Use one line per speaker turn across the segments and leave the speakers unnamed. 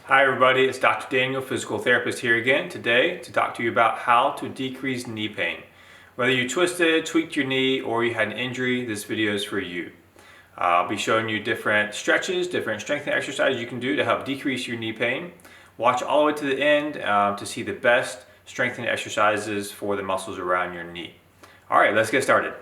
Hi everybody, it's Dr. Daniel, physical therapist here again today to talk to you about how to decrease knee pain. Whether you twisted, tweaked your knee, or you had an injury, this video is for you. I'll be showing you different stretches, different strengthening exercises you can do to help decrease your knee pain. Watch all the way to the end to see the best strengthening exercises for the muscles around your knee. All right, let's get started.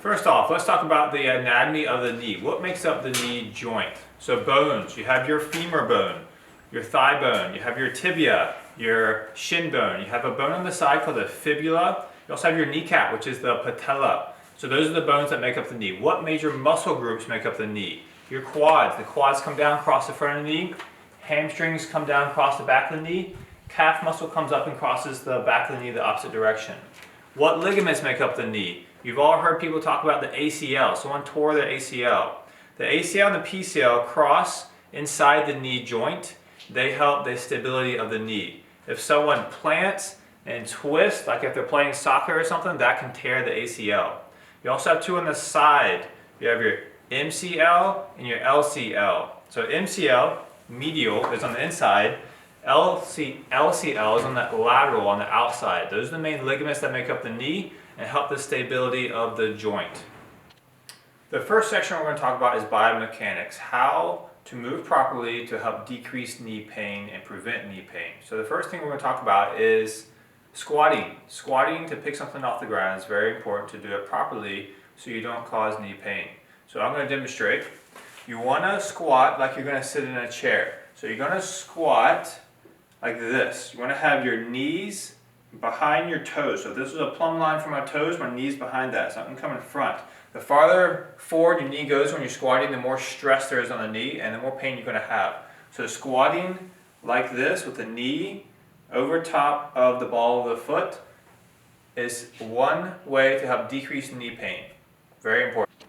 First off, let's talk about the anatomy of the knee. What makes up the knee joint? So bones, you have your femur bone, your thigh bone, you have your tibia, your shin bone, you have a bone on the side called the fibula, you also have your kneecap, which is the patella. So those are the bones that make up the knee. What major muscle groups make up the knee? Your quads. The quads come down across the front of the knee, hamstrings come down across the back of the knee, calf muscle comes up and crosses the back of the knee the opposite direction. What ligaments make up the knee? You've all heard people talk about the ACL. Someone tore their ACL. The ACL and the PCL cross inside the knee joint. They help the stability of the knee. If someone plants and twists, like if they're playing soccer or something, that can tear the ACL. You also have two on the side. You have your MCL and your LCL. So MCL, medial, is on the inside. LCL is on the lateral, on the outside. Those are the main ligaments that make up the knee and help the stability of the joint. The first section we're going to talk about is biomechanics, how to move properly to help decrease knee pain and prevent knee pain. So the first thing we're going to talk about is squatting. Squatting to pick something off the ground is very important to do it properly so you don't cause knee pain. So I'm going to demonstrate. You want to squat like you're going to sit in a chair. So you're going to squat like this. You want to have your knees behind your toes. So if this is a plumb line for my toes, my knees behind that. So I'm coming in front. The farther forward your knee goes when you're squatting, the more stress there is on the knee and the more pain you're going to have. So squatting like this with the knee over top of the ball of the foot is one way to help decrease knee pain. Very important.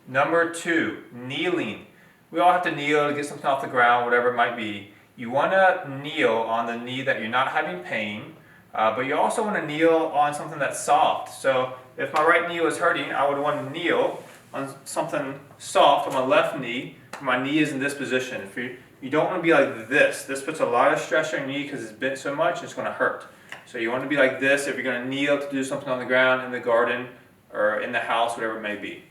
Number two, kneeling. We all have to kneel to get something off the ground, whatever it might be. You want to kneel on the knee that you're not having pain, but you also want to kneel on something that's soft. So if my right knee was hurting, I would want to kneel on something soft on my left knee. My knee is in this position. If you don't want to be like this. This puts a lot of stress on your knee because it's bent so much, it's going to hurt. So you want to be like this if you're going to kneel to do something on the ground, in the garden, or in the house, whatever it may be.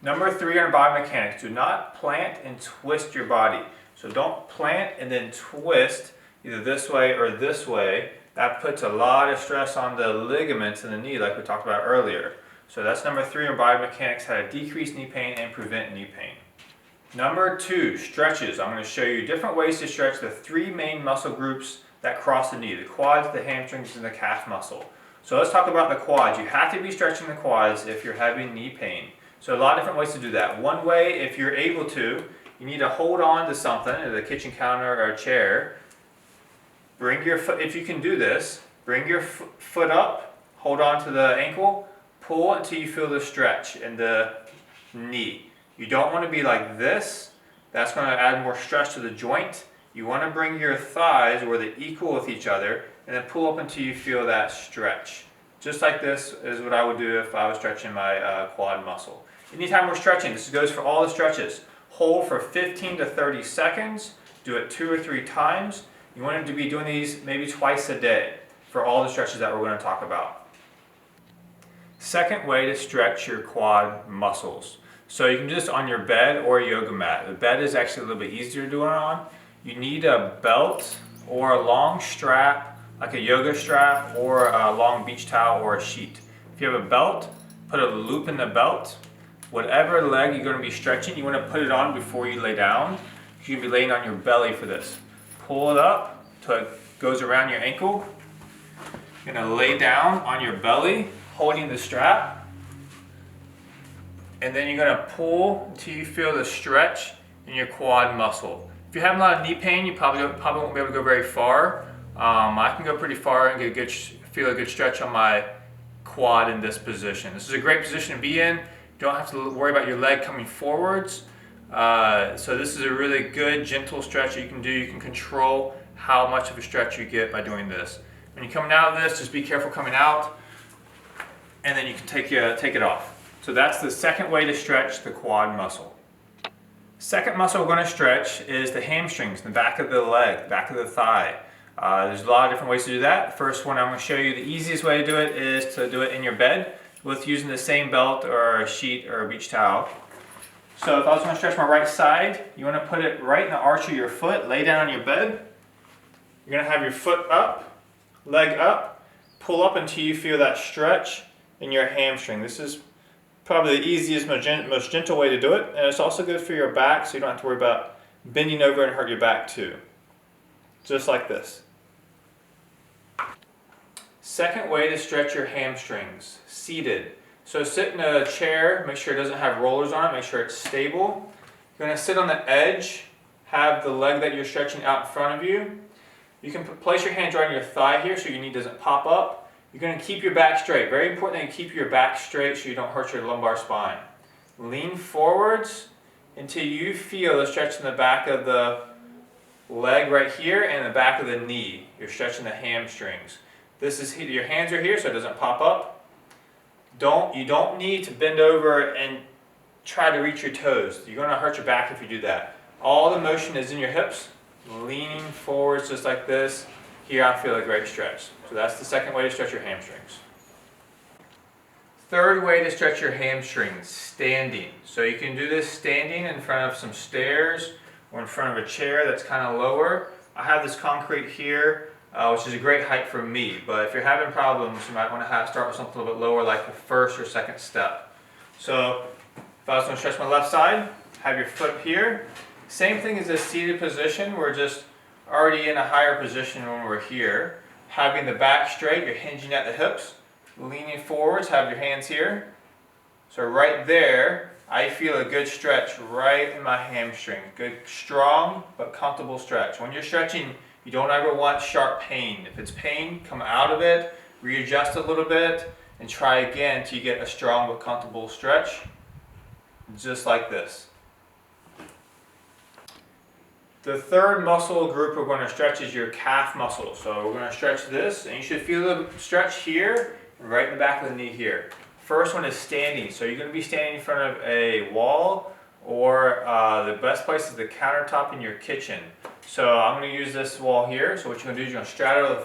Number three on biomechanics, do not plant and twist your body. So don't plant and then twist either this way or this way. That puts a lot of stress on the ligaments in the knee like we talked about earlier. So that's number three on biomechanics, how to decrease knee pain and prevent knee pain. Number two, stretches. I'm going to show you different ways to stretch the three main muscle groups that cross the knee, the quads, the hamstrings, and the calf muscle. So let's talk about the quads. You have to be stretching the quads if you're having knee pain. So a lot of different ways to do that. One way, if you're able to, you need to hold on to something, the kitchen counter or a chair. Bring your foot, if you can do this, bring your foot up, hold on to the ankle, pull until you feel the stretch in the knee. You don't want to be like this. That's going to add more stress to the joint. You want to bring your thighs where they're equal with each other and then pull up until you feel that stretch. Just like this is what I would do if I was stretching my quad muscle. Anytime we're stretching, this goes for all the stretches. Hold for 15 to 30 seconds. Do it 2 or 3 times. You want to be doing these maybe twice a day for all the stretches that we're going to talk about. Second way to stretch your quad muscles. So you can do this on your bed or a yoga mat. The bed is actually a little bit easier to do it on. You need a belt or a long strap, like a yoga strap, or a long beach towel or a sheet. If you have a belt, put a loop in the belt. Whatever leg you're going to be stretching, you want to put it on before you lay down. You're going to be laying on your belly for this. Pull it up till it goes around your ankle. You're going to lay down on your belly, holding the strap. And then you're going to pull until you feel the stretch in your quad muscle. If you're having a lot of knee pain, you probably won't be able to go very far. I can go pretty far and feel a good stretch on my quad in this position. This is a great position to be in. You don't have to worry about your leg coming forwards. So this is a really good, gentle stretch that you can do. You can control how much of a stretch you get by doing this. When you're coming out of this, just be careful coming out, and then you can take it off. So that's the second way to stretch the quad muscle. Second muscle we're going to stretch is the hamstrings, the back of the leg, back of the thigh. There's a lot of different ways to do that. The first one I'm going to show you, the easiest way to do it is to do it in your bed with using the same belt or a sheet or a beach towel. So if I was going to stretch my right side, you want to put it right in the arch of your foot, lay down on your bed. You're going to have your foot up, leg up, pull up until you feel that stretch in your hamstring. This is probably the easiest, most gentle way to do it, and it's also good for your back, so you don't have to worry about bending over and hurt your back too. Just like this. Second way to stretch your hamstrings, seated. So sit in a chair, make sure it doesn't have rollers on it, make sure it's stable. You're going to sit on the edge, have the leg that you're stretching out in front of you. You can place your hands right on your thigh here so your knee doesn't pop up. You're going to keep your back straight. Very important that you keep your back straight so you don't hurt your lumbar spine. Lean forwards until you feel the stretch in the back of the leg right here and the back of the knee. You're stretching the hamstrings. This is, your hands are here so it doesn't pop up. You don't need to bend over and try to reach your toes. You're going to hurt your back if you do that. All the motion is in your hips, leaning forwards just like this. Here I feel a great stretch. So that's the second way to stretch your hamstrings. Third way to stretch your hamstrings, standing. So you can do this standing in front of some stairs or in front of a chair that's kind of lower. I have this concrete here, which is a great height for me, but if you're having problems, you might want to start with something a little bit lower, like the first or second step. So if I was going to stretch my left side, have your foot here. Same thing as a seated position. We're just already in a higher position when we're here. Having the back straight, you're hinging at the hips. Leaning forwards, have your hands here. So right there, I feel a good stretch right in my hamstring. Good, strong, but comfortable stretch. When you're stretching, you don't ever want sharp pain. If it's pain, come out of it, readjust a little bit, and try again till you get a strong but comfortable stretch. Just like this. The third muscle group we're going to stretch is your calf muscle. So we're going to stretch this, and you should feel the stretch here, and right in the back of the knee here. First one is standing. So you're going to be standing in front of a wall, or the best place is the countertop in your kitchen. So I'm going to use this wall here. So what you're going to do is you're going to straddle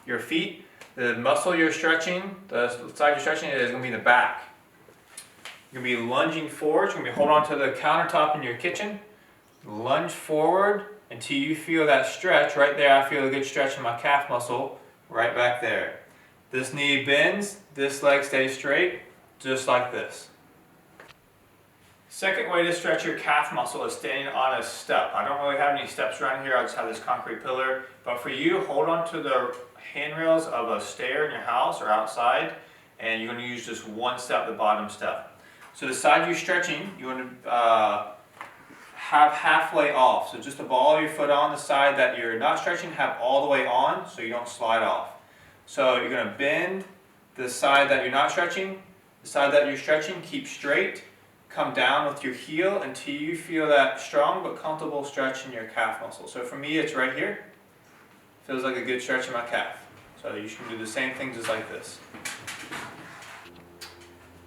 your feet. The muscle you're stretching, the side you're stretching is going to be in the back. You're going to be lunging forward. You're going to be holding on to the countertop in your kitchen. Lunge forward until you feel that stretch. Right there, I feel a good stretch in my calf muscle right back there. This knee bends, this leg stays straight, just like this. Second way to stretch your calf muscle is standing on a step. I don't really have any steps around here, I just have this concrete pillar. But for you, hold on to the handrails of a stair in your house or outside, and you're going to use just one step, the bottom step. So the side you're stretching, you want to have halfway off. So just the ball of your foot on, the side that you're not stretching, have all the way on so you don't slide off. So you're going to bend the side that you're not stretching, the side that you're stretching, keep straight, come down with your heel until you feel that strong but comfortable stretch in your calf muscle. So for me, it's right here. Feels like a good stretch in my calf. So you should do the same thing just like this.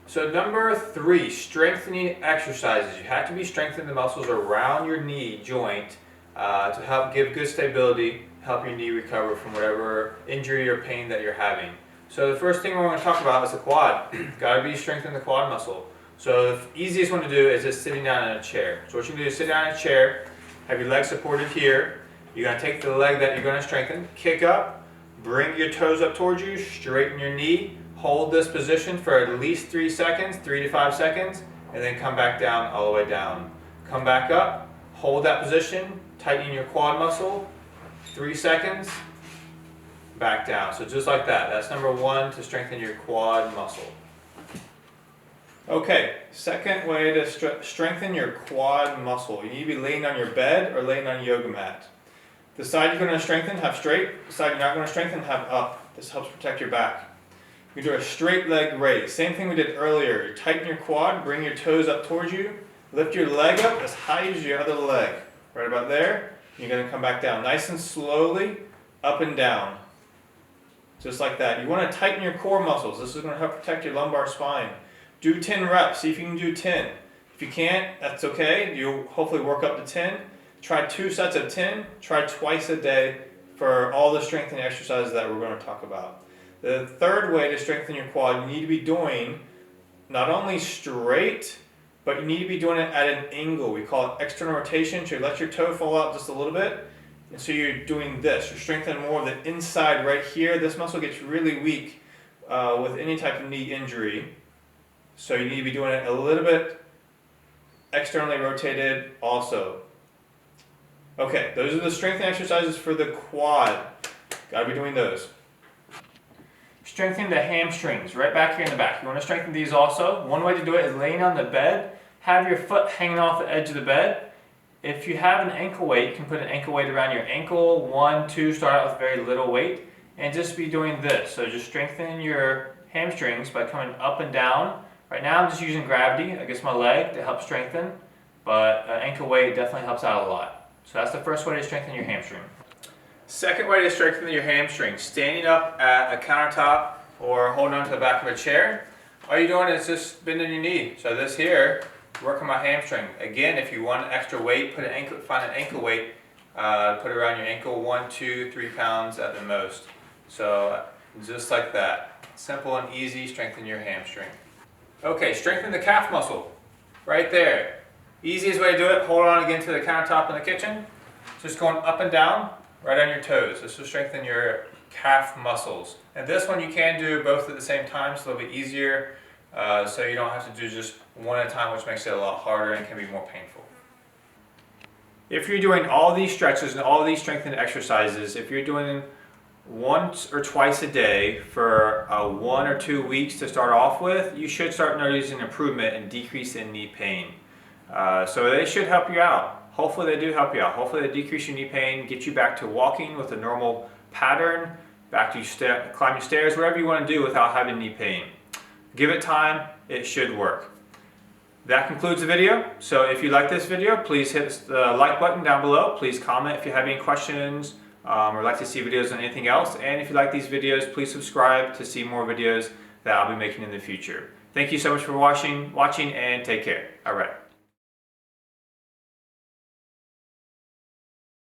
So number 3, strengthening exercises. You have to be strengthening the muscles around your knee joint to help give good stability, help your knee recover from whatever injury or pain that you're having. So the first thing we're going to talk about is the quad. Got to be strengthening the quad muscle. So the easiest one to do is just sitting down in a chair. So what you do is sit down in a chair, have your legs supported here. You're going to take the leg that you're going to strengthen, kick up, bring your toes up towards you, straighten your knee. Hold this position for at least 3 seconds, 3 to 5 seconds, and then come back down all the way down. Come back up, hold that position, tighten your quad muscle, 3 seconds, back down. So just like that. That's number 1 to strengthen your quad muscle. Okay, second way to strengthen your quad muscle. You need to be laying on your bed or laying on a yoga mat. The side you're going to strengthen, have straight. The side you're not going to strengthen, have up. This helps protect your back. We do a straight leg raise. Same thing we did earlier. You tighten your quad, bring your toes up towards you, lift your leg up as high as your other leg. Right about there. You're going to come back down nice and slowly, up and down. Just like that. You want to tighten your core muscles. This is going to help protect your lumbar spine. Do 10 reps. See if you can do 10. If If you can't, that's okay. You'll hopefully work up to 10. Try 2 sets of 10. Try twice a day for all the strengthening exercises that we're going to talk about. The third way to strengthen your quad, you need to be doing not only straight, but you need to be doing it at an angle. We call it external rotation. So you let your toe fall out just a little bit. And so you're doing this. You're strengthening more of the inside right here. This muscle gets really weak with any type of knee injury. So you need to be doing it a little bit externally rotated also. Okay, those are the strengthening exercises for the quad. Gotta be doing those. Strengthen the hamstrings, right back here in the back. You want to strengthen these also. One way to do it is laying on the bed. Have your foot hanging off the edge of the bed. If you have an ankle weight, you can put an ankle weight around your ankle. 1, 2, start out with very little weight. And just be doing this. So just strengthen your hamstrings by coming up and down. Right now I'm just using gravity against my leg to help strengthen. But an ankle weight definitely helps out a lot. So that's the first way to strengthen your hamstring. Second way to strengthen your hamstring, standing up at a countertop or holding onto the back of a chair. All you're doing is just bending your knee. So this here, working my hamstring. Again, if you want extra weight, find an ankle weight, put it around your ankle, 1, 2, 3 pounds at the most. So just like that. Simple and easy, strengthen your hamstring. Okay, strengthen the calf muscle. Right there. Easiest way to do it, hold on again to the countertop in the kitchen. Just going up and down. Right on your toes. This will strengthen your calf muscles. And this one you can do both at the same time, so it'll be easier. So you don't have to do just one at a time, which makes it a lot harder and can be more painful. If you're doing all these stretches and all these strengthening exercises, if you're doing them once or twice a day for 1 or 2 weeks to start off with, you should start noticing improvement and decrease in knee pain. So they should help you out. Hopefully they do help you out. Hopefully they decrease your knee pain, get you back to walking with a normal pattern, back to climbing stairs, whatever you want to do without having knee pain. Give it time, it should work. That concludes the video. So if you like this video, please hit the like button down below. Please comment if you have any questions or like to see videos on anything else. And if you like these videos, please subscribe to see more videos that I'll be making in the future. Thank you so much for watching and take care. All right.